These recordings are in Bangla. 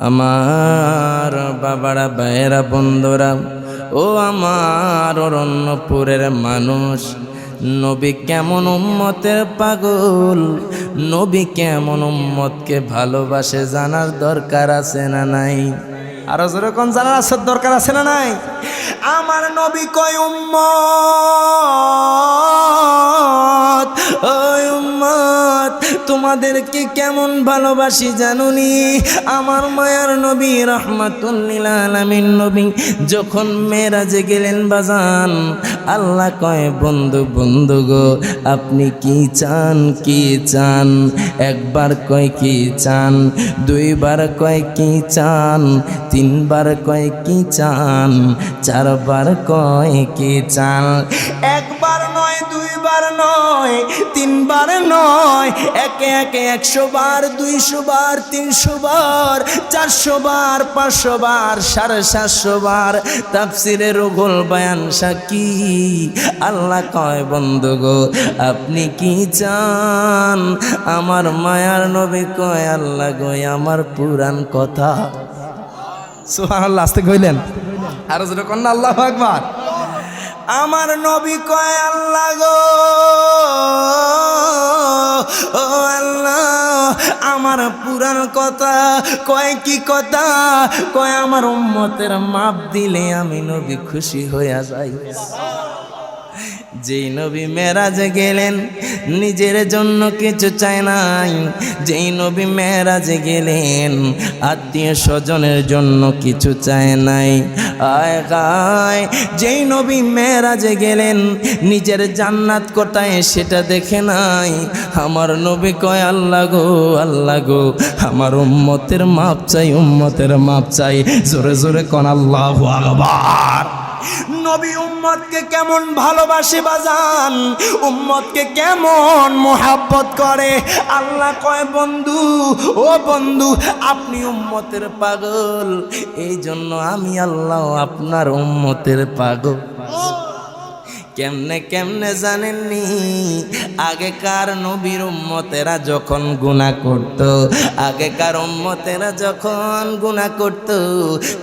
আমার বাবারা, ভাইয়েরা, বন্ধুরা, ও আমার অরণ্যপুরের মানুষ, নবী কেমন উম্মতের পাগল, নবী কেমন উম্মতকে ভালোবাসে জানার দরকার আছে না নাই? আরো যেরকম জানার আছে দরকার আছে না নাই? আমার নবী কয় উম্মত, ওই উম্মত তোমাদেরকে কেমন ভালোবাসি জানুনি? আমার মায়ার নবী রাহমাতুল লিল আলামিন নবী যখন মেরাজে গেলেন বাজান, আল্লাহ কয় বন্ধু বন্ধু গো আপনি কি চান, কি চান? একবার কয় কি চান, দুইবার কয় কি চান, তিনবার কয় কি চান, চারবার কয় কি চান? একবার নয়, দুইবার নয়, তিনবার নয়, একে একে 100 বার, 200 বার, 300 বার, 400 বার, 500 বার, 750 বার তাফসিরে রুহুল বায়ান সাকি। আল্লাহ কয় বন্ধু গো আপনি কি চান? আমার মায়ার নবী কয় আল্লাহ গো আমার পুরান কথা। সুবহানাল্লাহ, আস্তে কইলেন আর জোরে কন্না আল্লাহু আকবার। আমার নবী কয় আল্লাহ গো, ও আল্লাহ আমার পুরান কথা। কয় কি কথা? কয় আমার উম্মতের মাপ দিলে আমি নবী খুশি হইয়া যাই। যেই নবী মেরাজে গেলেন নিজের জন্য কিছু চায় নাই, যেই নবী মেরাজে গেলেন আত্মীয় স্বজনের জন্য কিছু চায় নাই। আয় গায় যেই নবী মেরাজে গেলেন নিজের জান্নাত কোথায় সেটা দেখে নাই। আমার নবী কয় আল্লাহ গো, আল্লাহ গো আমার উম্মতের মাপ চাই, উম্মতের মাপ চাই। জোরে জোরে কোন আল্লাহু আকবার। নবী উম্মতকে কেমন ভালোবাসে বাজান, উম্মতকে কেমন মোহাব্বত করে। আল্লাহ কয় বন্ধু, ও বন্ধু আপনি উম্মতের পাগল, এই জন্য আমি আল্লাহ আপনার উম্মতের পাগল। কেমনে কেমনে জানেননি? আগেকার নবীর উম্মতেরা যখন গুনাহ করত, আগেকার উম্মতেরা যখন গুনাহ করত,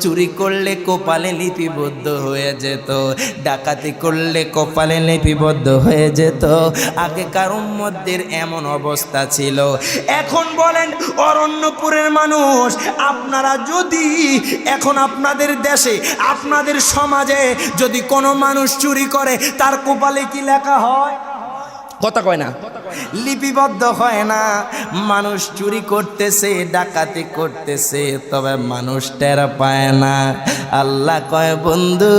চুরি করলে কপালে লিপিবদ্ধ হয়ে যেত, ডাকাতি করলে কপালে লিপিবদ্ধ হয়ে যেত। আগেকার উম্মতদের এমন অবস্থা ছিল। এখন বলেন অরণ্যপুরের মানুষ, আপনারা যদি এখন আপনাদের দেশে আপনাদের সমাজে যদি কোনো মানুষ চুরি করে তার কপালে কি লেখা হয়? কথা কয় না, লিপিবদ্ধ হয় না। মানুষ চুরি করতেছে, ডাকাতি করতেছে, তবে মানুষ টের পায় না। আল্লাহ কয় বন্ধু,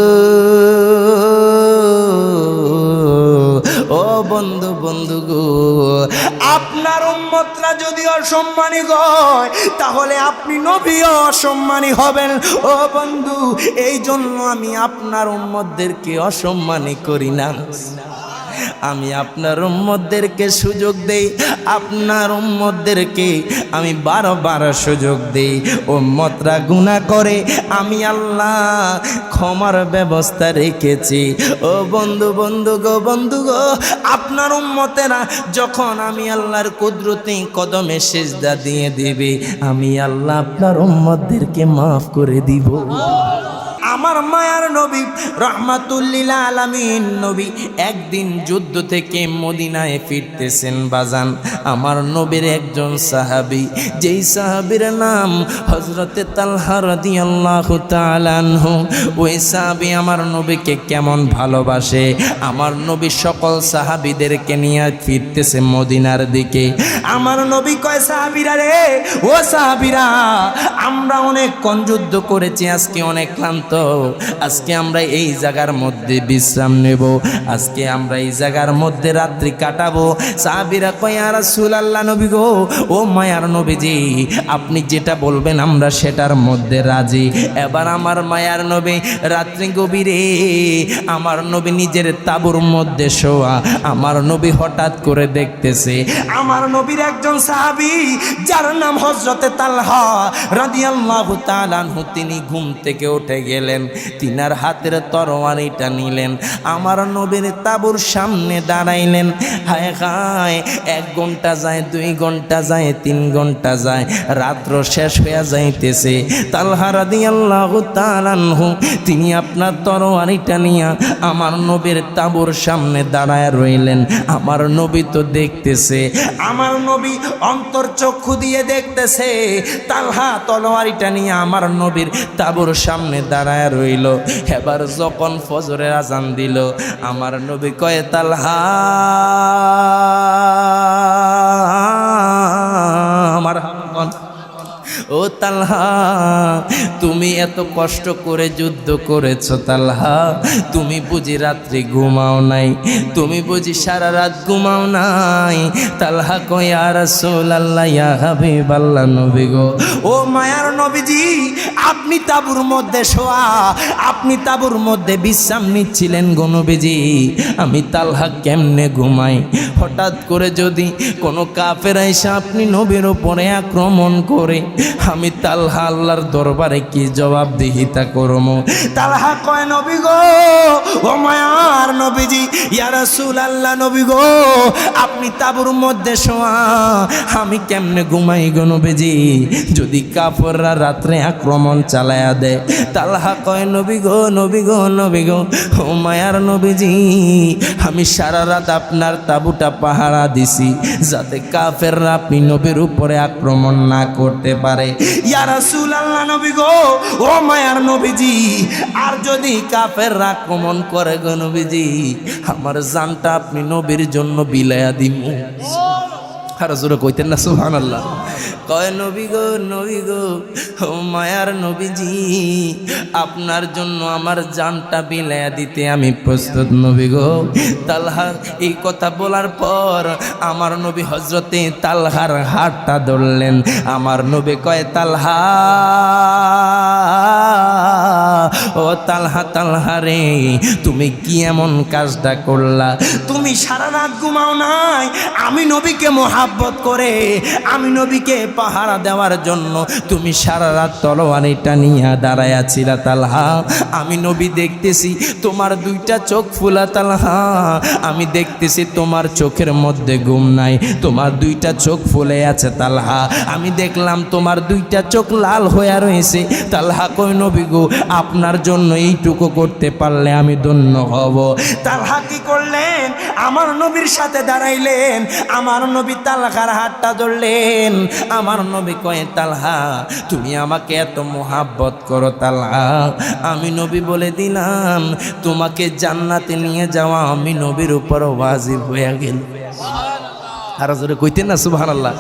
ও বন্ধু বন্ধু গো আপনার উম্মতরা যদি অসম্মানী হয় তাহলে আপনি নবীও অসম্মানী হবেন। ও বন্ধু এই জন্য আমি আপনার উম্মতদেরকে অসম্মানী করি না, আমি আপনার উম্মতদেরকে সুযোগ দেই, আপনার উম্মতদেরকে আমি বারবার সুযোগ দেই। উম্মতরা গুনাহ করে, আমি আল্লাহ ক্ষমার ব্যবস্থা রেখেছি। ও বন্ধু বন্ধু গো, বন্ধু গো আপনার উম্মতেরা যখন আমি আল্লাহর কুদরতি কদমে সিজদা দিয়ে দিবে, আমি আল্লাহ আপনার উম্মতদেরকে মাফ করে দিব। আমার মায়ার নবী রাহমাতুল লিল আলামিন নবী একদিন যুদ্ধ থেকে মদিনায় ফিরতেছেন বাজান। আমার নবীর একজন সাহাবী, যেই সাহাবীর নাম হযরতে তালহা রাদিয়াল্লাহু তাআলা আনহু। ওই সাহাবী আমার নবীকে কেমন ভালোবাসে। আমার নবী সকল সাহাবীদেরকে নিয়ে ফিরতেছে মদিনার দিকে। আমার নবী কয় সাহাবীরা রে, ও সাহাবীরা আমরা অনেক কোন যুদ্ধ করেছি, আজকে অনেক ক্লান্ত, আজকে আমরা এই জায়গার মধ্যে বিশ্রাম নেব, আজকে আমরা এই জায়গার মধ্যে রাত্রি কাটাবো। সাহাবীরা কয় ইয়া রাসূলুল্লাহ নবী গো, ও মায়ার নবীজি আপনি যেটা বলবেন আমরা সেটার মধ্যে রাজি। এবার আমার মায়ার নবী রাত্রি গভীরে আমার নবী নিজের তাঁবুর মধ্যে শোয়া। আমার নবী হঠাৎ করে দেখতেছে আমার নবীর একজন সাহাবী যার নাম হযরতে তালহা রাদিয়াল্লাহু তাআলা আনহু, তিনি ঘুম থেকে উঠে গেলেন। তিনার হাতের তরবারিটা নিলেন, আমার নবীর তাঁবুর সামনে দাঁড়াইলেন। হায় হায়, 1 ঘন্টা যায়, 2 ঘন্টা যায়, 3 ঘন্টা যায়, রাত্র শেষ হয়ে যাইতেছে। তালহা রাদিয়াল্লাহু তাআলা আনহু তিনি আপনার তরবারিটা নিয়ে আমার নবীর তাঁবুর সামনে দাঁড়ায় রইলেন। আমার নবী তো দেখতেছে, আমার নবী অন্তর্চক্ষু দিয়ে দেখতেছে। তালহা তরবারিটা নিয়ে আমার নবীর তাঁবুর সামনে দাঁড়ায় রইল। এবার যখন ফজরের আজান দিল, আমার নবী কয়, তালহা আমার ও তালহা, তুমি এত কষ্ট করে যুদ্ধ করেছো তালহা, তুমি বুঝি রাত্রি ঘুমাও নাই, তুমি বুঝি সারা রাত ঘুমাও নাই? তালহা কয়, ইয়া রাসূলুল্লাহ, ইয়া হাবিবাল্লাহ, নবী গো, ও মায়ার নবীজি, আপনি তাঁবুর মধ্যে শোয়া, আপনি তাঁবুর মধ্যে বিশ্রাম নিচ্ছিলেন গো নবীজি, আমি তালহা কেমনে ঘুমাই? হঠাৎ করে যদি কোনো কাফের এসে আপনি নবীর উপরে আক্রমণ করে, আমি তালহা আল্লাহর দরবারে কি জবাবদিহিতা করব? তালহা কয়, নবী গো, ও মায়ার নবীজি, ইয়া রাসূলুল্লাহ, নবী গো, আপনি তাঁবুর মধ্যে শোয়া, আমি কেমনে ঘুমাই গো নবীজি, যদি কাফেররা রাত্রে আক্রমণ চালায়া দেয়? তালহা কয়, নবী গো, নবী গো, নবী গো, ও মায়ার নবীজি, আমি সারা রাত আপনার তাঁবুটা পাহারা দিছি, যাতে কাফেররা আপনি নবীর উপরে আক্রমণ না করতে পারে। ইয়া রাসূলুল্লাহ, নবী গো, ও মায়ার নবীজি, আর যদি কাফেররা আক্রমণ করে গো নবীজি, আমার জানটা আপনি নবীর জন্য বিলায়া দিমু। আর জোরে কইতেন না সুবহানাল্লাহ? কয়, নবী গো, নবী গো, ও মায়ার নবীজি, আপনার জন্য আমার জানটা বিলায়া দিতে আমি প্রস্তুত নবী গো। তালহা এই কথা বলার পর আমার নবী হযরতে তালহার হাতটা ধরলেন। আমার নবী কয়, তালহা, ও তালহা, তালহা রে, তুমি কি এমন কাজটা করলা? তুমি সারা রাত ঘুমাও নাই, আমি নবীকে মোহাব্বত করে, আমি নবীকে পাহারা দেওয়ার জন্য তুমি সারা রাত তরবারিটা নিয়ে দাঁড়ায় আছিলা তালহা। আমি নবী দেখতেছি তোমার 2টা চোখ ফুলা তালহা, আমি দেখতেছি তোমার চোখের মধ্যে ঘুম নাই, তোমার 2টা চোখ ফুলে আছে তালহা, আমি দেখলাম তোমার 2টা চোখ লাল হয়ে রয়েছে। তালহা কই, নবী গো, আপনার জন্য এইটুকু করতে পারলে আমি ধন্য হব। তালহা কি করলেন? আমার নবীর সাথে দাঁড়াইলেন, আমার নবী তালহার হাতটা ধরলেন। আমার নবী কয়, তালহা, তুমি আমাকে এত মোহাব্বত করো তালহা, আমি নবী বলে দিলাম তোমাকে জান্নাতে নিয়ে যাওয়া আমি নবীর উপর ওয়াজিব হয়ে গেল। আর জোরে কইতেন না সুবহানাল্লাহ?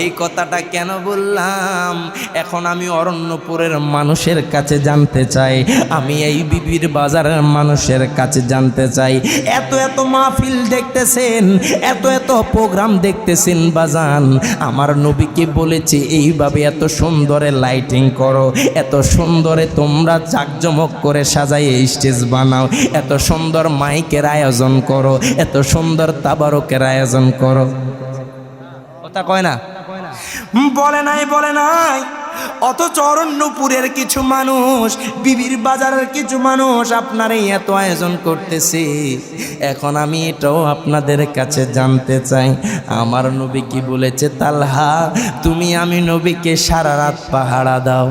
এই কথাটা কেন বললাম? এখন আমি অরণ্যপুরের মানুষের কাছে জানতে চাই, আমি এই বিবির বাজারের মানুষের কাছে জানতে চাই, এত এত মাহফিল দেখতেছেন, এত এত প্রোগ্রাম দেখতেছেন বাজান, আমার নবীকে বলেছে এইভাবে এত সুন্দরে লাইটিং করো, এত সুন্দরে তোমরা জাকজমক করে সাজাই স্টেজ বানাও, এত সুন্দর মাইকের আয়োজন করো, এত সুন্দর তাবারকের আয়োজন করো। কথা কয় না? বলে নাই, বলে নাই। অথচ অরণ্যপুরের কিছু মানুষ, বিবির বাজারের কিছু মানুষ আপনার এই এত আয়োজন করতেছে। এখন আমি এটাও আপনাদের কাছে জানতে চাই, আমার নবী কি বলেছে? তালহা, তুমি আমি নবীকে সারা রাত পাহারা দাও।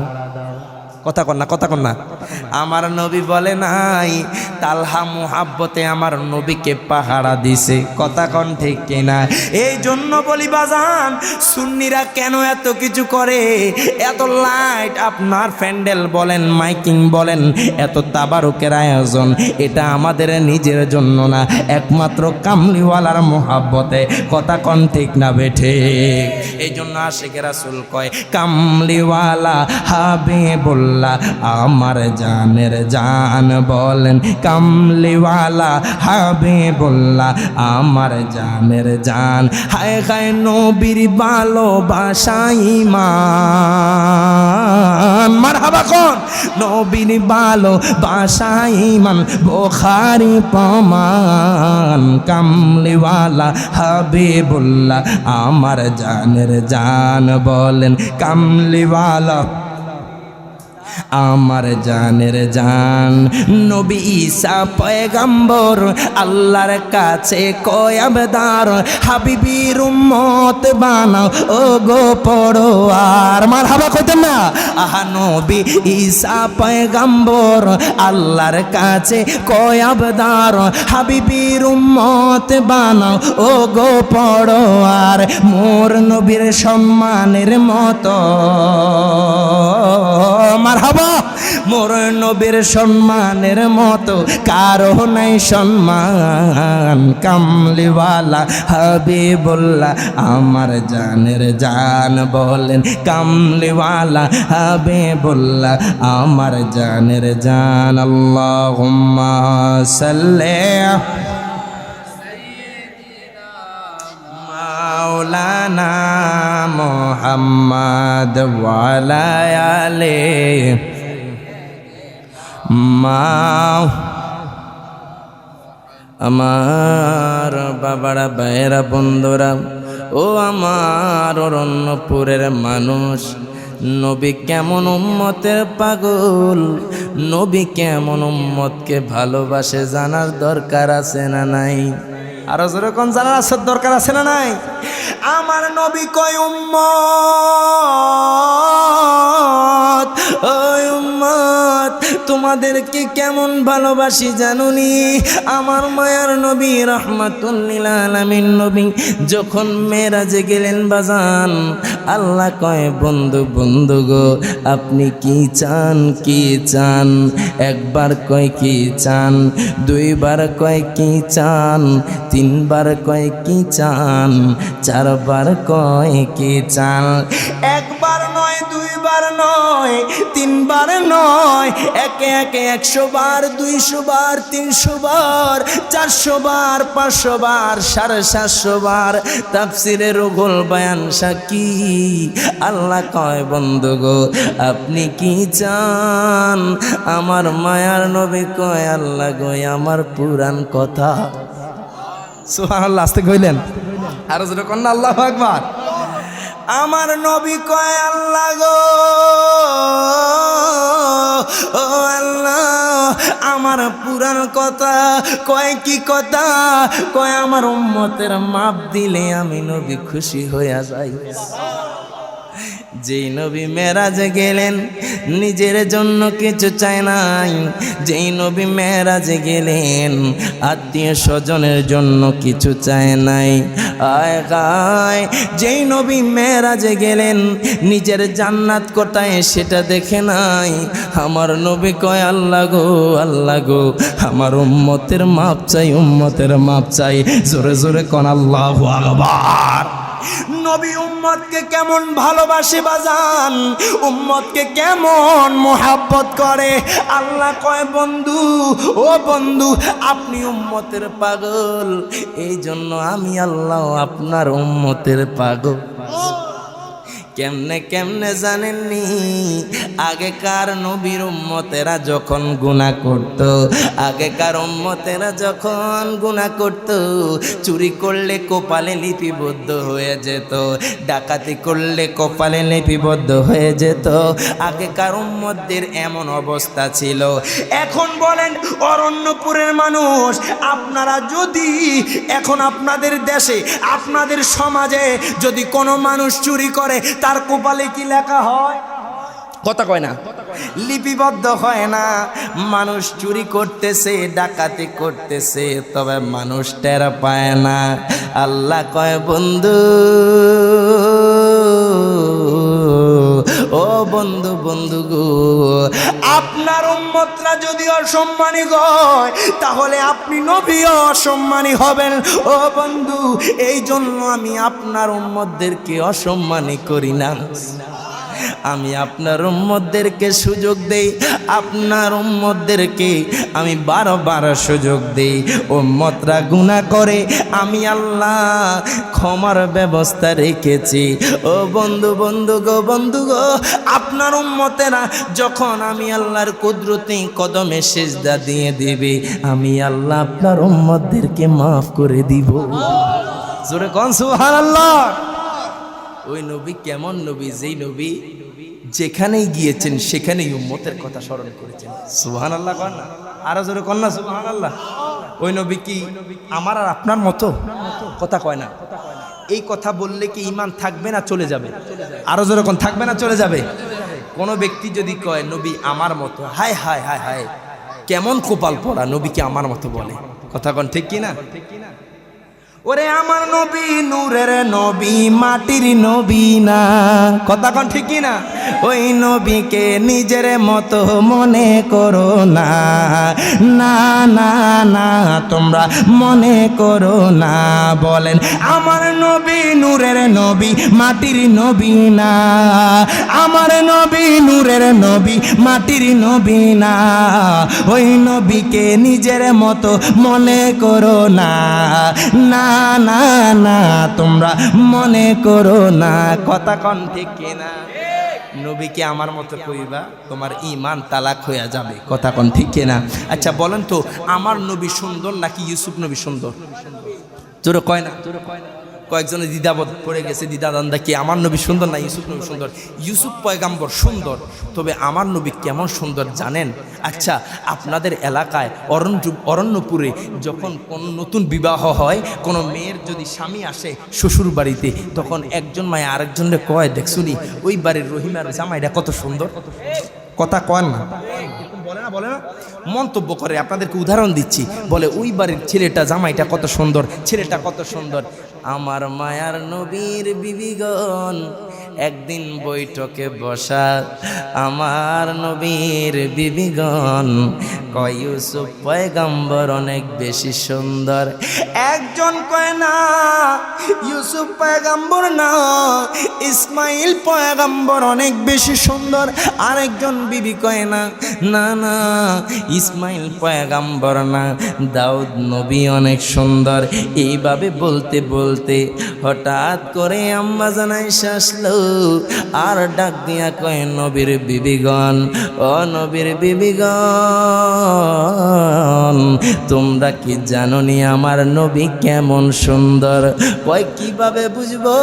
কথা কন না, কথা কন না। আমার নবী বলে নাই, তালহা মুহাব্বতে আমার নবীকে পাহারা দিছে। কথা কন ঠিক কিনা? এই জন্য বলি বাজান, সুন্নিরা কেন এত কিছু করে, এত লাইট, আপনার প্যান্ডেল বলেন, মাইকিং বলেন, এত তাবারুকের আয়োজন, এটা আমাদের নিজের জন্য না, একমাত্র কামলিওয়ালার মুহাব্বতে। কথা কন ঠিক না বেঠে? এই জন্য আশিকে রাসূল কয়, কামলিওয়ালা হাবিবুল্লাহ আমার জানের জান, বলেন কামলিওয়ালা হাবিবুল্লাহ আমার জানের জান। হায় হায় নবীর ভালোবাসা ঈমান, মারহাবা কোন? নবীর ভালোবাসা ঈমান, বুখারী প্রমাণ, কামলিওয়ালা হাবিবুল্লাহ আমার জানের জান, বলেন কামলিওয়ালা আমার জানের জান নবী ঈসা পয়গম্বর আল্লাহর কাছে কয় আবেদন হাবিবির উম্মত বানাও ও গো পড়োয়ার মারহাবা কইতেন না আহা নবী ঈসা পয়গম্বর আল্লাহর কাছে কয় আবেদন হাবিবির উম্মত বানাও ও গো পড়োয়ার মোর নবীর সম্মানের মতো মারহাবা মোর নবীর সম্মানের মতো কারো নাই সম্মান কামলিওয়ালা হাবিবুল্লাহ আমার জানের জান বলেন কামলিওয়ালা হাবিবুল্লাহ আমার জানের জান আল্লাহুম্মা সাল্লি মাওলানা মুহাম্মদ ওয়া আলা আলিহি আমার বাবারা ভাইয়েরা বন্ধুরা ও আমার অরণ্যপুরের মানুষ নবী কেমন উম্মতের পাগল নবী কেমন উম্মতকে ভালোবাসে জানার দরকার আছে না নাই আরো যেরকম জানার দরকার আছে না নাই আমার নবী কয় উম্মত ওই উম্মত তোমাদেরকে কেমন ভালোবাসি জানুনি আমার মায়ার নবী রাহমাতুল লিল আলামিন নবী যখন মেরাজে গেলেন বাজান আল্লাহ কয় বন্ধু বন্ধু গো আপনি কি চান একবার কয় কি চান দুইবার কয় কি চান তিনবার কয় কি চান চারবার কয় কি চান একবার নয় দুইবার নয় তিনবার নয় একে একে 100 বার 200 বার 300 বার 400 বার 500 বার 750 বার তাফসিরে রুহুল বায়ান সাকি আল্লাহ কয় বন্ধু গো আপনি কি চান আমার মায়ার নবী কয় আল্লাহ গো আমার পুরান কথা সুবহানাল্লাহ আস্তে কইলেন আর জোরে কোন আল্লাহু আকবার আমার নবী কয় আল্লাহ গো ও আল্লাহ আমার পুরান কথা কয় কি কথা কয় আমার উম্মতের মাপ দিলে আমি নবী খুশি হইয়া যাই যেই নবী মেরাজে গেলেন নিজের জন্য কিছু চায় নাই যেই নবী মেরাজে গেলেন আত্মীয় স্বজনের জন্য কিছু চায় নাই আয় গায় যেই নবী মেরাজে গেলেন নিজের জান্নাত কোথায় সেটা দেখে নাই আমার নবী কয় আল্লাহ গো আমার উম্মতের মাপ চাই জোরে জোরে কোন আল্লাহু আকবার নবী উম্মতকে কেমন ভালোবাসে বাজান উম্মতকে কেমন মোহাব্বত করে আল্লাহ কয় বন্ধু ও বন্ধু আপনি উম্মতের পাগল এই জন্য আমি আল্লাহ আপনার উম্মতের পাগল কেমনে কেমনে জানেননি আগেকার নবীর উম্মতেরা যখন গুনাহ করত আগেকার উম্মতেরা যখন গুনাহ করত চুরি করলে কপালে লিপিবদ্ধ হয়ে যেত ডাকাতি করলে কপালে লিপিবদ্ধ হয়ে যেত আগেকার উম্মতদের এমন অবস্থা ছিল এখন বলেন অরণ্যপুরের মানুষ আপনারা যদি এখন আপনাদের দেশে আপনাদের সমাজে যদি কোনো মানুষ চুরি করে তার কপালে কি লেখা হয় কথা কয় না লিপিবদ্ধ হয় না মানুষ চুরি করতেছে ডাকাতি করতেছে তবে মানুষ টের পায় না আল্লাহ কয় বন্ধু ও বন্ধু গো আপনার উম্মতরা যদি অসম্মানী হয় তাহলে আপনি নবীও অসম্মানী হবেন ও বন্ধু এই জন্য আমি আপনার উম্মতদেরকে অসম্মানী করি না আমি আপনার উম্মতদেরকে সুযোগ দেই আপনার উম্মতদেরকে আমি বারবার সুযোগ দেই উম্মতরা গুনাহ করে আমি আল্লাহ ক্ষমার ব্যবস্থা রেখেছি ও বন্ধু গো আপনার উম্মতেরা যখন আমি আল্লাহর কুদরতি কদমে সিজদা দিয়ে দিবে আমি আল্লাহ আপনার উম্মতদেরকে মাফ করে দিব জোরে কোন সুবহানাল্লাহ ওই নবী কেমন নবী যেই নবী যেখানেই গিয়েছেন সেখানেই উম্মতের কথা স্মরণ করেছেন। সুবহানাল্লাহ কন না, আরো জোরে কন না সুবহানাল্লাহ। ওই নবী কি আমার আর আপনার মতো? কথা কয় না। এই কথা বললে কি ঈমান থাকবে না চলে যাবে? আরো জোরে কোন থাকবে না চলে যাবে? কোন ব্যক্তি যদি কয় নবী আমার মতো, হায় হায় হায় হায়, কেমন কপাল পড়া, নবীকে আমার মতো বলে। কথা কোন ঠিক কি না? ওরে আমার নবী নূরের নবী, মাটির নবী না। কথা কোন ঠিক কি না? ওই নবীকে নিজের মতো মনে করো না, না না না, তোমরা মনে করো না। বলেন আমার নবী নূরের নবী, মাটির নবী না। আমার নবী নূরের নবী, মাটির নবী না। ওই নবীকে নিজের মতো মনে করো না, না না না, তোমরা মনে করো না। কথা কন ঠিক কিনা? নবীকে আমার মতো কইবা, তোমার ঈমান তালাক হয়ে যাবে। কথা কন ঠিক কিনা? আচ্ছা বলেন তো, আমার নবী সুন্দর নাকি ইউসুফ নবী সুন্দর? জোরে কয় না? কয়েকজনে দ্বিধাবোধ পড়ে গেছে, দ্বিধাদ্বন্দ্ব কি আমার নবী সুন্দর না ইউসুফ নবী সুন্দর? ইউসুফ পয়গাম্বর সুন্দর, তবে আমার নবী কেমন সুন্দর জানেন? আচ্ছা আপনাদের এলাকায় অরণ্যপুরে যখন কোন নতুন বিবাহ হয়, কোনো মেয়ের যদি স্বামী আসে শ্বশুর বাড়িতে, তখন একজন মায়ে আরেকজনকে কয়, দেখছুনি ওই বাড়ির রহিমার জামাইটা কত সুন্দর? কথা কয় না? বলে না, মন্তব্য করে। আপনাদেরকে উদাহরণ দিচ্ছি, বলে ওই বাড়ির ছেলেটা জামাইটা কত সুন্দর, ছেলেটা কত সুন্দর। আমার মায়ার নবীর বিবিগণ একদিন বৈঠকে বসা, আমার নবীর বিবিগণ কয় ইউসুফ পয়গাম্বর অনেক বেশি সুন্দর। একজন কয় না ইউসুফ পয়গাম্বর না, ইসমাইল পয়গাম্বর অনেক বেশি সুন্দর। আরেকজন বিবি কয় না, না না ইসমাইল পয়গাম্বর না, দাউদ নবী অনেক সুন্দর। এইভাবে বলতে বলতে হঠাৎ করে আম্মা জান আয়েশা আসলো, আর ডাক দিয়া কয়, নবীর বিবিগণ, ও নবীর বিবিগণ, তোমরা কি জানোনি আমার নবী কেমন সুন্দর? কয় কিভাবে বুঝবো?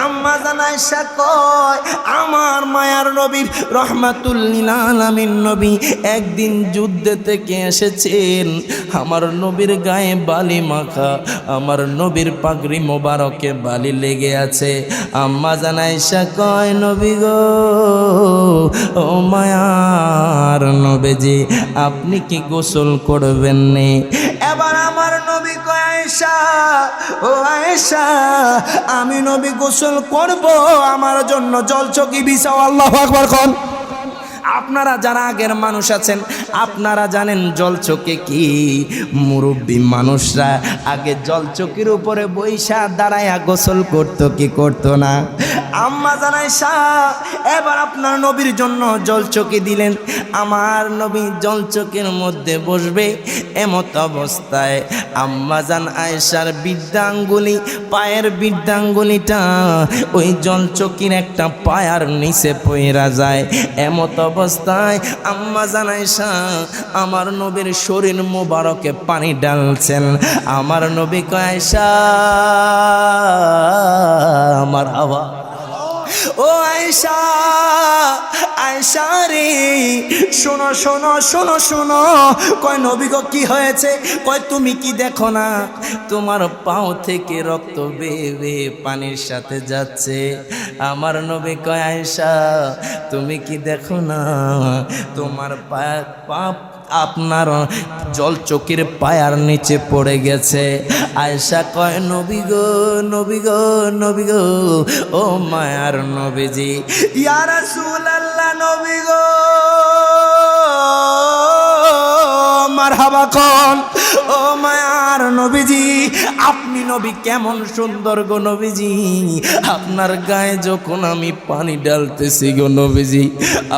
আম্মা জান আয়েশা কয়, আমার মায়ার নবী রহমাতুল লিল আলামিন নবী একদিন যুদ্ধে থেকে এসেছেন, আমার নবীর গায়ে বালি মাখা, আমার নবীর পাগড়ি মোবারকে বালি লেগে আছে। আম্মা জান আয়েশা কয়, নবী গো, ও মায়ার নবীজি, আপনি কি গোসল করবেন নি? এবার আমার নবী কয়, আয়েশা, ও আয়েশা, আমি নবী গোসল করব, আমার জন্য জলচকি বিছাও। আল্লাহু আকবার কোন। আপনারা যারা আগের মানুষ আছেন আপনারা জানেন জলচকে কি। মুরব্বী মানুষরা আগে জলচকির উপরে বৈশা দাঁড়ায়া গোসল করতো কি করতো না? আম্মা জান আয়েশা এবার আপনার নবীর জন্য জলচকি দিলেন। আমার নবী জলচকের মধ্যে বসবে, এমত অবস্থায় আম্মা জান আয়েশার বৃদ্ধাঙ্গুলি, পায়ের বৃদ্ধাঙ্গুলিটা ওই জলচকির একটা পায়ার নিচে পইরা যায়। এমত অবস্থায় আম্মা জান আয়েশা আমার নবীর শরীর মোবারকে পানি ঢালছেন। আমার নবী কয়, আয়েশা আমার হাওয়া, ও আয়েশা, আয়েশা রে, শোনো শোনো শোনো শোনো। কয় নবী গো কি হয়েছে? কয় তুমি কি দেখো না তোমার পাও থেকে রক্ত বেয়ে বেয়ে পানির সাথে যাচ্ছে? আমার নবী কয়, আয়েশা তুমি কি দেখো না তোমার পাপ আপনার জল চোখের পায়ার নিচে পড়ে গেছে? আয়েশা কয়, নবী গো, নবী গো, নবী গো, ও মায়ার নবীজি, ইয়া রাসূলুল্লাহ, নবী গো, মারহাবা কোন। ও মায়ার নবীজি, আপনি নবী কেমন সুন্দর গো নবীজি, আপনার গায়ে যখন আমি পানি ঢালতেছি গো নবীজি,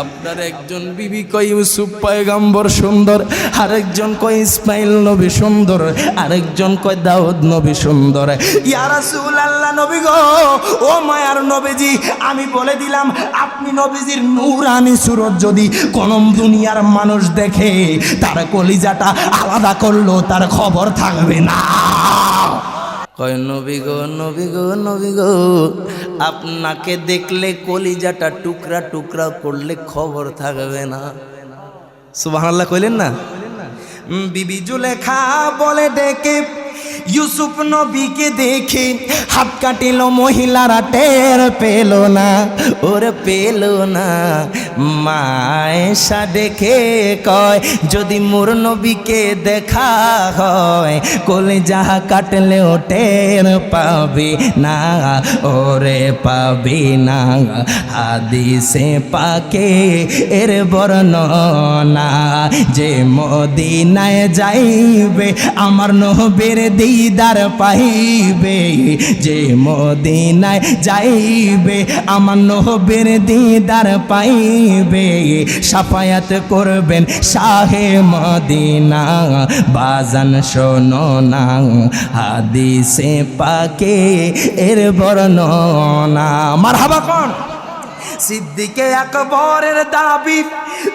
আপনার একজন বিবি কয় ইউসুফ পয়গাম্বর সুন্দর, আরেকজন কয় ইসমাইল নবী সুন্দর, আরেকজন কয় দাউদ নবী সুন্দর। ইয়া রাসূলুল্লাহ, নবী গো, ও মায়ার নবীজি, আমি বলে দিলাম আপনি নবীজির নূরানি সুরত যদি কোন দুনিয়ার মানুষ দেখে তার কলিজাটা আলাদা করলো তার খবর থাকবে না। কয় নবী গো, নবী গো, নবী গো, আপনাকে দেখলে কলিজাটা টুকরা টুকরা করলে খবর থাকবে না। সুবহানাল্লাহ কইলেন না? বিবি জুলেখা বলে ডেকে ইউসুফ নবীকে দেখে হাত কাটিল, মহিলারা টের পেল না, ওরে পেল না। মায়েশা দেখে কয় যদি মোর নবীকে দেখা হয় কলিজা কাটলেও টের পাবি না, ওরে পাবি না। হাদিসে পাকে এর বর্ণনা যে মদিনায় যাইবে আমার নবীর দিদার পাইবে, যে মদিনায় যাইবে আমার নবীর দিদার পাইবে। শাফায়াত করবেন শাহে মদিনা, বাজান শোনো না হাদিসে পাকে এর বর্ণনা। মারহাবা কোন সিদ্দিকে আকবরের দাবি,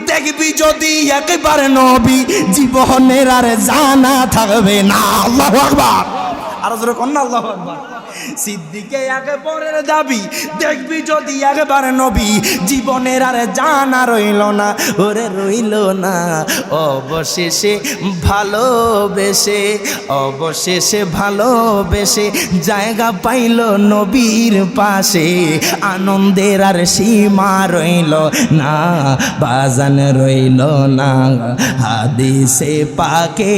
দেখবি যদি একবার নবী জীবনের আর জানা থাকবে না। আল্লাহু আকবার, আর জোরে কোন আল্লাহু আকবার। সিদ্দিকে আকবরের দাবি, দেখবি যদি একবার নবী জীবনের আর জানা রইল না, ওরে রইল না। অবশেষে ভালোবেসে, অবশেষে ভালোবেসে জায়গা পাইল নবীর পাশে, আনন্দের আর সীমা রইল না, বাজান রইল না। হাদিসে পাকে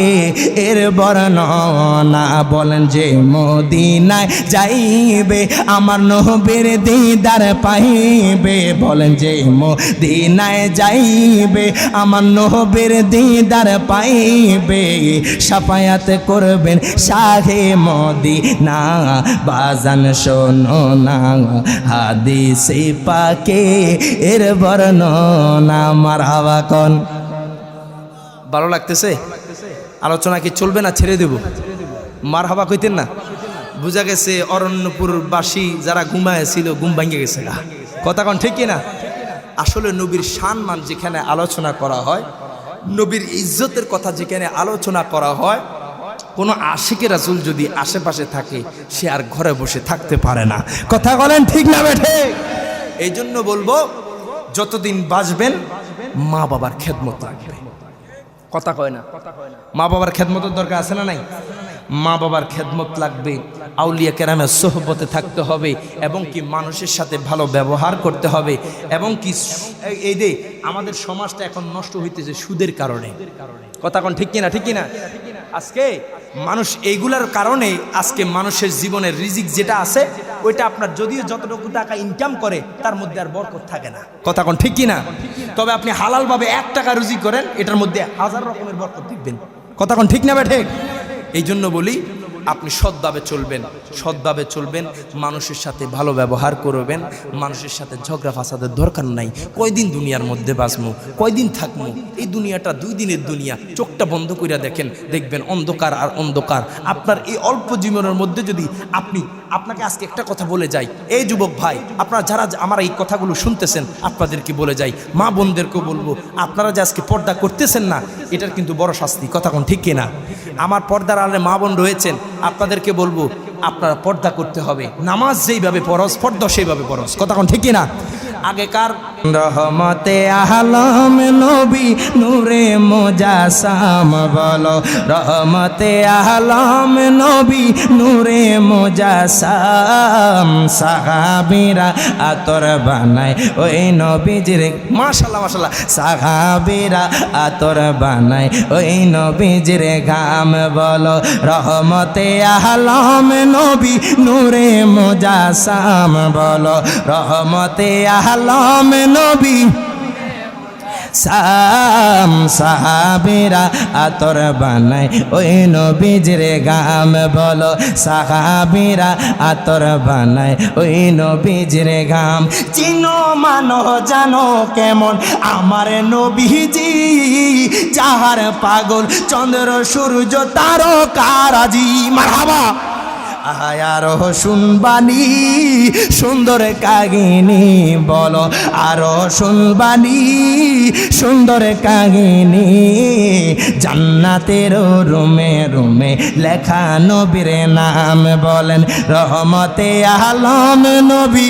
এর বর্ণনা বলেন যে মদিনায় যাইবে আমার নবীর দিদার পাইবে, বলেন যে মদিনায় যাইবে আমার নবীর দিদার পাইবে। শাফায়াত করবেন শাহে মদিনা, বাজান শোনো না হাদিসে পাকে এর বর্ণনা। মারহাবা কোন। ভালো লাগতেছে? আলোচনা কি চলবে না ছেড়ে দেব? মারহাবা কইতেন না? বুঝা গেছে অরণ্যপুরবাসী যারা ঘুমায়েছিল ঘুম ভাঙে গেছে। কথা কোন ঠিক কিনা? আসলে নবীর সম্মান যেখানে আলোচনা করা হয়, নবীর ইজ্জতের কথা যেখানে আলোচনা করা হয়, কোনো আশিকে রাসূল যদি আশেপাশে থাকে সে আর ঘরে বসে থাকতে পারে না। কথা বলেন ঠিক না বেঠে? এই জন্য বলবো যতদিন বাঁচবেন মা বাবার খেদমত রাখবে। কথা কয় না? মা বাবার খেদমতের দরকার আছে না নাই? মা বাবার খেদমত লাগবে, আউলিয়া কেরামের সোহবতে থাকতে হবে, এবং কি মানুষের সাথে ভালো ব্যবহার করতে হবে, এবং কি এই যে আমাদের সমাজটা এখন নষ্ট হইতেছে সুদের কারণে। কথা কোন ঠিক কিনা? ঠিক কিনা? আজকে মানুষ এইগুলার কারণে আজকে মানুষের জীবনের রিজিক যেটা আছে ওইটা আপনার যদিও যতটুকু টাকা ইনকাম করে তার মধ্যে আর বরকত থাকে না। কথা কোন ঠিক কিনা? তবে আপনি হালালভাবে 1 টাকা রুজি করেন, এটার মধ্যে 1000 রকমের বরকত দেখবেন। কথা কোন ঠিক না বে ঠিক? এই জন্য বলি আপনি সৎভাবে চলবেন, সৎভাবে চলবেন, মানুষের সাথে ভালো ব্যবহার করবেন, মানুষের সাথে ঝগড়া ফাসাদের দরকার নাই। কয়দিন দুনিয়ার মধ্যে বাঁচবো, কয়দিন থাকবো? এই দুনিয়াটা 2 দিনের দুনিয়া। চোখটা বন্ধ কইরা দেখেন, দেখবেন অন্ধকার আর অন্ধকার। আপনার এই অল্প জীবনের মধ্যে যদি আপনাকে আজকে একটা কথা বলে যাই, এই যুবক ভাই আপনারা যারা আমার এই কথাগুলো শুনতেছেন আপনাদেরকে বলে যাই, মা বোনদেরকেও বলবো, আপনারা যে আজকে পর্দা করতেছেন না এটার কিন্তু বড় শাস্তি। কথা কোন ঠিক কিনা? আমার পর্দার আড়ালে মা বোন রয়েছেন, আপনাদেরকে বলবো আপনারা পর্দা করতে হবে। নামাজ যেইভাবে পড়স পর্দা সেইভাবে পড়স। কথা কোন ঠিক কিনা? আগেকার রহমতে আলম নবী নূরে মুজাসসাম বলো, রহমতে আলম নবী নূরে মুজাসসাম। সাহাবীরা আতর বানায় ওই নবীজির, মাশাআল্লাহ মাশাআল্লাহ, সাহাবীরা আতর বানায় ওই নবীজির ঘাম বলো, রহমতে আলম নবী নূরে মুজাসসাম বলো, রহমতে আলম নবী সাম। সাহাবীরা আতর বানায় ওই নবীজির গাম বলো, সাহাবীরা আতর বানায় ওই নবীজির গাম। চিনো মানো জানো কেমন আমার নবীজি, যাহার পাগল চন্দ্র সূর্য তারকারাজি। মারহাবা। আরো শুনবানি সুন্দর কাহিনী বলো, আরো শুনবানি সুন্দর কাহিনী, জান্নাতের রুমে রুমে লেখা নবীর নাম বলেন রহমতে আলম নবী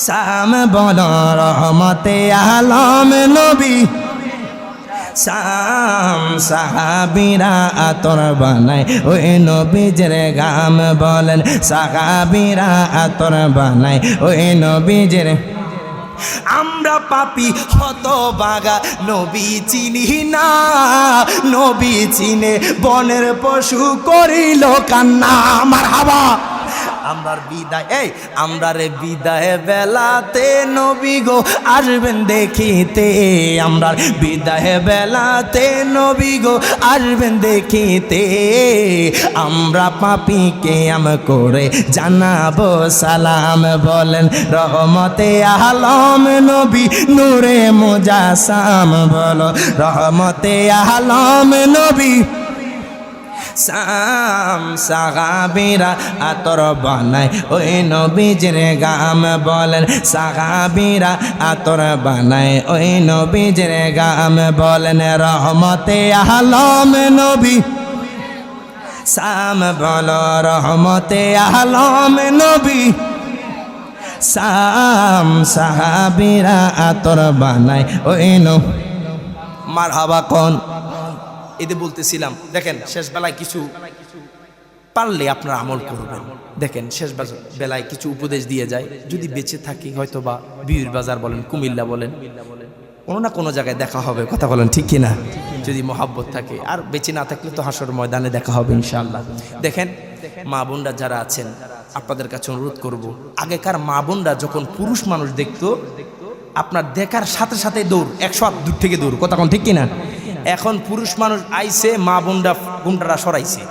সাম বলো, রহমতে আলম নবী সাম, সাহাবীরা আতর বানায় ওই নবীজের গাম বলেন, সাহাবীরা আতর বানায় ওই নবীজের। আমরা পাপী হতভাগা নবী চিনি না, নবী চিনে বনের পশু করিল কান্না। মারহাবা। আমরার বিদায়, এই আমরার বিদায় বেলাতে নবী গো আসবেন দেখিতে, আমরার বিদায় বেলাতে নবী গো আসবেন দেখিতে, আমরা পাপীকে আম করে জানাবো সালাম বলেন রহমতে আলম নবী নূরে মুজাসসাম বলো, রহমতে আলম নবী সাম, সাহাবীরা আতর বানায় ওই নবীজের গাম বলেন, সাহাবীরা আতর বানায় ওই নবীজের গাম বলেন রহমতে আলম নবী সাম বলো, রহমতে আলম নবী সাম, সাহাবীরা আতর বানায় ওই নবী। মারহাবা কোন এতে বলতেছিলাম। দেখেন শেষ বেলায় কিছু পারলে আপনারা আমল করবেন। দেখেন শেষ বেলায় কিছু উপদেশ দিয়ে যায়, যদি বেঁচে থাকি হয়তো বা বিউর বাজার বলেন, কুমিল্লা বলেন, কোনো না কোনো জায়গায় দেখা হবে, কথা বলেন ঠিক কিনা, যদি মহাব্বত থাকে। আর বেঁচে না থাকলে তো হাসর ময়দানে দেখা হবে ইনশাআল্লাহ। দেখেন মা বোনরা যারা আছেন আপনাদের কাছে অনুরোধ করব, আগেকার মা বোনরা যখন পুরুষ মানুষ দেখতো আপনার দেখার সাথে সাথে দৌড়, 100 হাত দূর থেকে দৌড়, কথা কোন ঠিক কিনা। এখন পুরুষ মানুষ আইছে, মা বোনরা গুন্ডারা সরাইছে,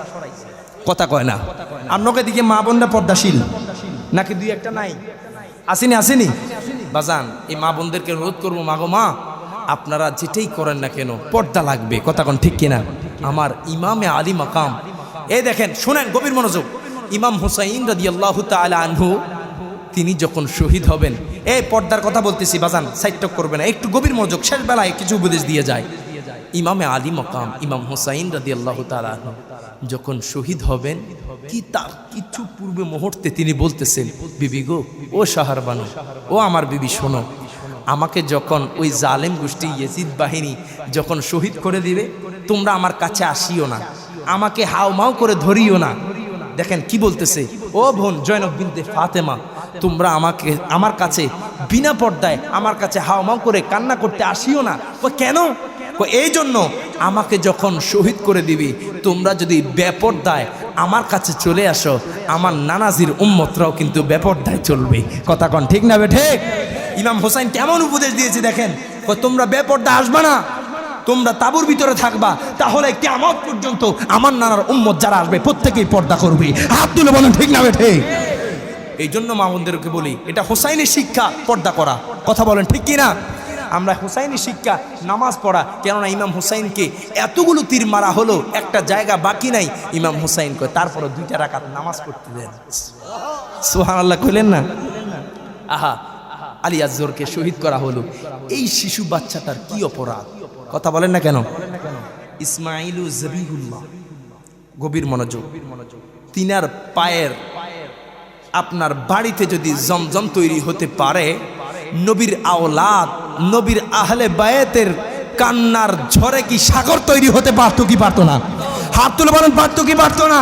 কথা কয় না। আপনাকে দিকে মা বোনরা পর্দাশীল নাকি দুই একটা নাই, আসেনি আসেনি বাজান। এই মা বোনদেরকে অনুরোধ করবো, মাগো মা আপনারা যেটাই করেন না কেন পর্দা লাগবে, কথা কোন ঠিক কিনা। আমার ইমামে আলী মাকাম, এই দেখেন শোনেন গভীর মনোযোগ, ইমাম হুসাইন রাদিয়াল্লাহু তাআলা আনহু তিনি যখন শহীদ হবেন, এই পর্দার কথা বলতেছি বাজান, সাইটটক করবে না, একটু গভীর মনোযোগ, শেষ বেলায় কিছু উপদেশ দিয়ে যায়। ইমামে আলী মকাম ইমাম হুসাইন রাদিয়াল্লাহু তাআলা আনহু যখন শহীদ হবেন, কি তার কিছু পূর্বে মুহূর্তে তিনি বলতেছেন, বিবি গো, ও শাহরবানু, ও আমার বিবি শোনো, আমাকে যখন ওই জালেম গোষ্ঠী ইয়াজিদ বাহিনী যখন শহীদ করে দিবে, তোমরা আমার কাছে আসিও না, আমাকে হাউমাউ করে ধরিও না। দেখেন কি বলতেছে, ও বোন জয়নব বিনতে ফাতেমা, তোমরা আমাকে আমার কাছে বিনা পর্দায় আমার কাছে হাউমাউ করে কান্না করতে আসিও না। কেন? এই জন্য আমাকে যখন শহীদ করে দিবি, তোমরা যদি বেপর্দায় আমার কাছে চলে আসো, আমার নানাজির উম্মতরাও কিন্তু বেপর্দায় চলবে, কথা কন ঠিক না বেঠে। ইমাম হোসাইন কেমন উপদেশ দিয়েছে দেখেন, তোমরা বেপর্দা আসবা না, তোমরা তাবুর ভিতরে থাকবা, তাহলে কিয়ামত পর্যন্ত আমার নানার উম্মত যারা আসবে প্রত্যেকেই পর্দা করবে। হাত তুলে বলেন ঠিক না বেঠে। এই জন্য মা বোনদেরকে বলি, এটা হোসাইনের শিক্ষা পর্দা করা, কথা বলেন ঠিক কিনা। আমরা হুসাইনি শিক্ষা নামাজ পড়া, কেননা ইমাম হুসাইনকে এতগুলো তীর মারা হলো, একটা জায়গা বাকি নাই ইমাম হুসাইন কয় তারপরে 2 রাকাত নামাজ পড়তে দেন। সুবহানাল্লাহ কইলেন না। আহা, আলী আজহরকে শহীদ করা হলো, এই শিশু বাচ্চাটার কি অপরাধ, কথা বলেন না কেন। ইসমাইলু জবিহুল্লাহ, গভীর মনোযোগ, তিনার পায়ের আপনার বাড়িতে যদি জমজম তৈরি হতে পারে, নবীর আওলাদ নবীর আহলে বায়াতের কান্নার ঝড়ে কি সাগর তৈরি হতে পারতো কি পারতো না? হাত তুলে বলেন পারতো কি পারতো না?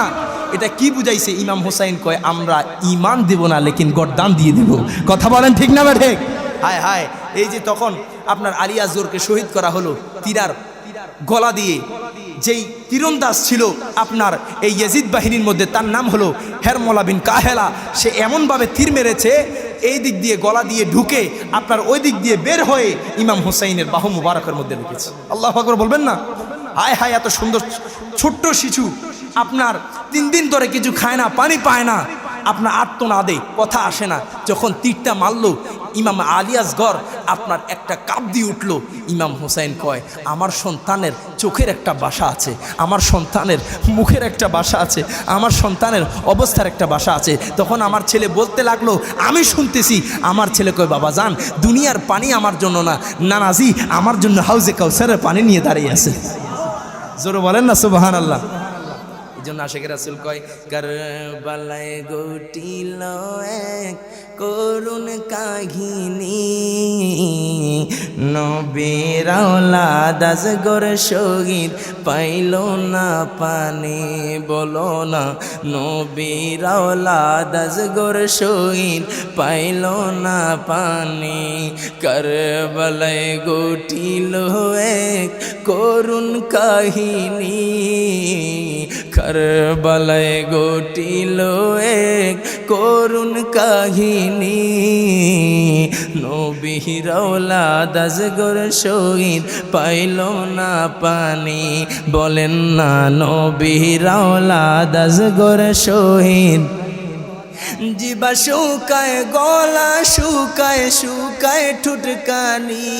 এটা কি বুঝাইছে? ইমাম হোসাইন কয় আমরা ইমান দেব না, লেকিন গর্দান দিয়ে দিব, কথা বলেন ঠিক না ঠিক। হায় হায়, এই যে তখন আপনার আলী আজহরকে শহীদ করা হলো, তীরার গলা দিয়ে যেই তীরন্দাজ ছিল আপনার এই ইয়াজিদ বাহিনীর মধ্যে, তার নাম হলো হেরমলা বিন কাহেলা, সে এমনভাবে তীর মেরেছে এই দিক দিয়ে গলা দিয়ে ঢুকে আপনার ওই দিক দিয়ে বের হয়ে ইমাম হুসাইনের বাহু মুবারকের মধ্যে ঢুকেছে। আল্লাহু আকবার বলবেন না। হায় হায়, এত সুন্দর ছোট্ট শিশু আপনার 3 দিন ধরে কিছু খায় না, পানি পায় না, আপনার আর্তনাদে কথা আসে না, যখন তীরটা মারলো ইমাম আলী আসগর আপনার একটা কাপ দিয়ে উঠলো। ইমাম হুসাইন কয়, আমার সন্তানের চোখের একটা বাসা আছে, আমার সন্তানের মুখের একটা বাসা আছে, আমার সন্তানের অবস্থার একটা বাসা আছে। তখন আমার ছেলে বলতে লাগলো, আমি শুনতেছি। আমার ছেলে কয়, বাবা যান, দুনিয়ার পানি আমার জন্য না, নানাজি আমার জন্য হাউজে কাউসারের পানি নিয়ে দাঁড়িয়ে আছে। জোরে বলেন না সুবহানাল্লাহ। এই জন্য আশিক রাসূল কয়, কারবালায় ঘটিল এক করুণ কাহিনী, নবীর আওলাদ আসগর শহীদ পাইল না পানি। বলো না, নবীর আওলাদ আসগর শহীদ পাইল না পানি। কারবালায় ঘটিল এক করুণ কাহিনী, কারবালায় ঘটিল এক করুণ কাহিনী, নবীর আওলাদ আসগর শহীদ পাইল না পানি। বলেন না, নবীর আওলাদ আসগর শহীদ। জিবা শুকায়, গলা শুকায়, শুকায় ঠুটকানি,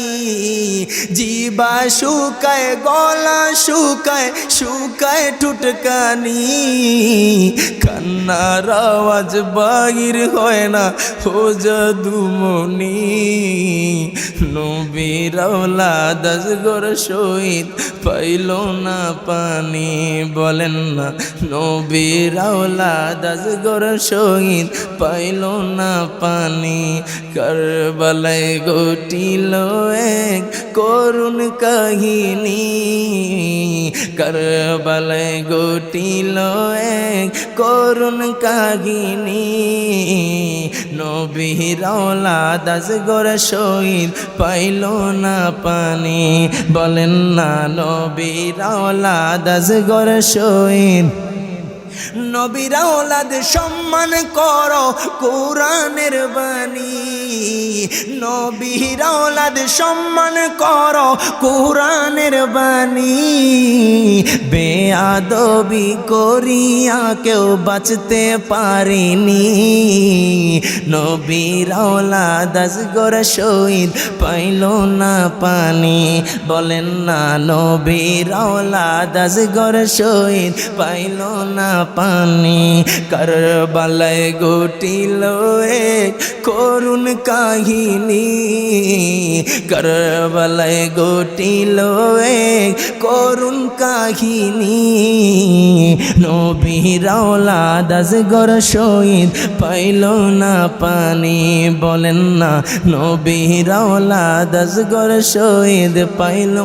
জিবা শুকায়, গলা শুকায়, শুকায় ঠুটকানি। কান্নার আওয়াজ বাহির হয় না, ও জাদুমণি, নবীর আওলাদ আসগর শহীদ পাইল না পানি। বলেন না, নবীর আওলাদ আসগর শহীদ পাইল না পানি। কারবালায় ঘটিল এক করুণ কাহিনী, কারবালায় ঘটিল এক করুণ কাহিনী, নবীর আওলাদ আসগর শহীদ পাইল না পানি। বলেন না, নবীর আওলাদ আসগর শহীদ। নবীর আওলাদ সম্মান করো, কোরআনের বাণী, নবীর আওলাদ সম্মান করো, কোরআনের বাণী। বেয়াদবি করিয়া কেউ বাঁচতে পারেনি, নবীর আওলাদ আসগর শহীদ পাইল না পানি। বলেন না, নবীর আওলাদ আসগর শহীদ পাইল না পানি। কারবালায় ঘটিল এক করুণ কাহিনী, কারবালায় ঘটিল এক করুণ কাহিনী, নবীর আওলাদ আসগর শহীদ পাইল না পানি। বলেন না, নবীর আওলাদ আসগর শহীদ পাইল।